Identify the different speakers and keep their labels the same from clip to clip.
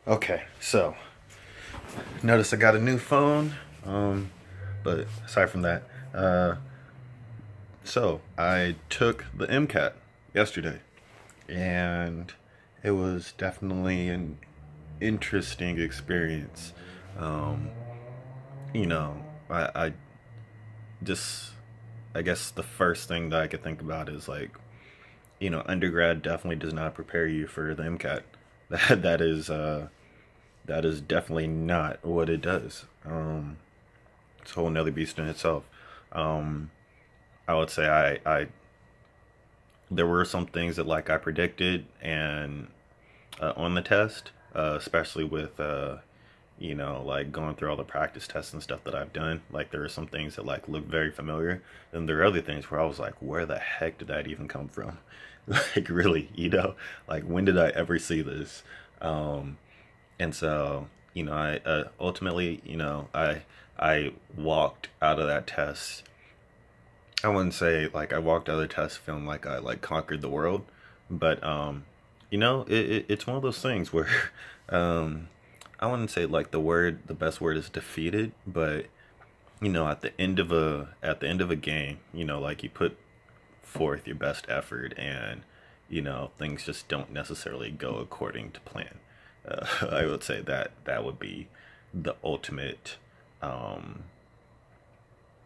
Speaker 1: Okay, so notice I got a new phone. But aside from that, uh, so I took the MCAT yesterday, and it was definitely an interesting experience. Um, you know, I just, I guess the first thing that I could think about is like, undergrad definitely does not prepare you for the MCAT. That is definitely not what it does. It's a whole nother beast in itself. Um, I would say I there were some things that like I predicted and on the test, especially with like going through all the practice tests and stuff that I've done. Like there are some things that like look very familiar, and there are other things where I was like, where the heck did that even come from? Like really, like when did I ever see this? Um, and so I ultimately I walked out of that test. I wouldn't say like I walked out of the test feeling like I like conquered the world, but it's one of those things where um, I wouldn't say like the best word is defeated, but at the end of a game, like you put forth your best effort, and things just don't necessarily go according to plan. I would say that that would be the ultimate. Um,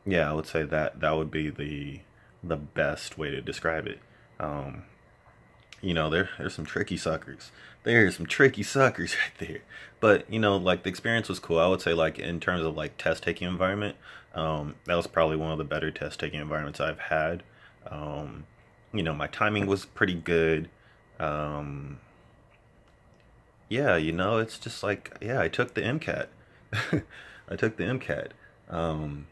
Speaker 1: yeah, I would say that that would be the best way to describe it. Um, there's some tricky suckers. There's some tricky suckers right there. But like the experience was cool. I would say like in terms of like test taking environment, that was probably one of the better test taking environments I've had. Um, my timing was pretty good. Um, yeah, it's just like yeah, I took the MCAT. I took the MCAT. Um,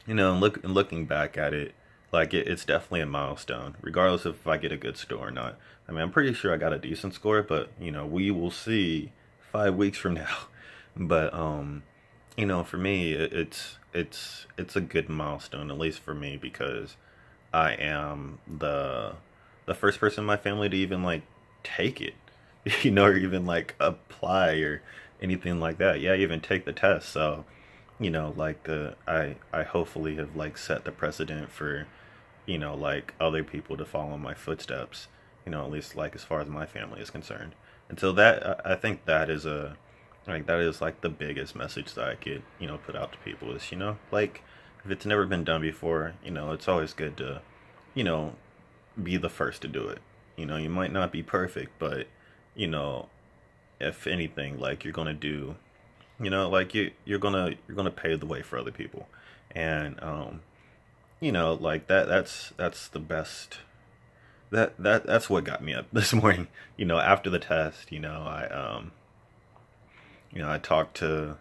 Speaker 1: looking back at it, like it's definitely a milestone, regardless of if I get a good score or not. I mean, I'm pretty sure I got a decent score, but we will see 5 weeks from now. But for me, it's a good milestone, at least for me, because I am the first person in my family to even like take it, or even like apply or anything like that. Yeah, even take the test. So like I hopefully have like set the precedent for like other people to follow in my footsteps, at least like as far as my family is concerned. And so that I think that is that is like the biggest message that I could put out to people is like if it's never been done before, it's always good to you know be the first to do it. You might not be perfect, but you know if anything, like you're gonna do, like you're gonna pave the way for other people. And like that's the best. That's what got me up this morning. After the test, I talked to,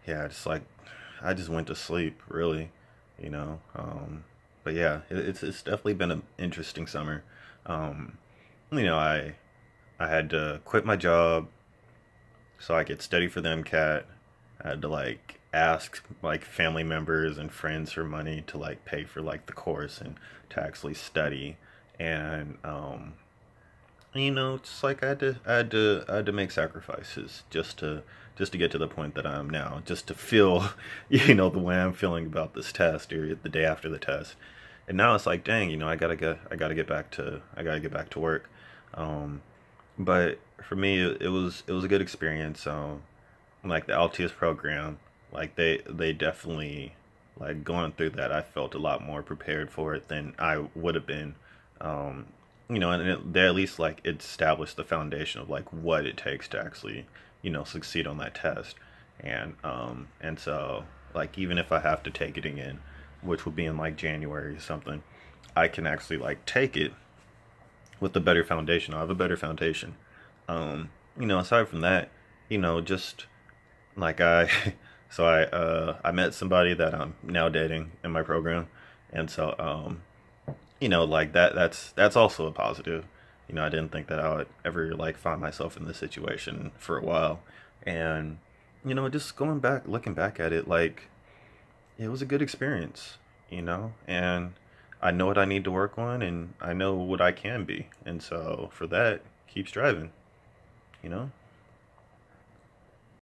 Speaker 1: yeah, just like I just went to sleep really, you know. But yeah, it's definitely been an interesting summer. Um, I had to quit my job so I could study for the MCAT. I had to like ask like family members and friends for money to like pay for like the course and to actually study. And just like I had to make sacrifices just to get to the point that I am now, just to feel, the way I'm feeling about this test or the day after the test. And now it's like, dang, I gotta get back to, work. Um, but for me, it was a good experience. Like the LTS program, like they definitely like going through that. I felt a lot more prepared for it than I would have been. Um, they at least like established the foundation of like what it takes to actually succeed on that test. And so like even if I have to take it again, which will be in like January or something, I can actually like take it with a better foundation. I have a better foundation. Aside from that, just like I, so I met somebody that I'm now dating in my program, and so like that's also a positive. I didn't think that I would ever like find myself in this situation for a while, and just looking back at it, like it was a good experience, and I know what I need to work on, and I know what I can be, and so for that, keep striving.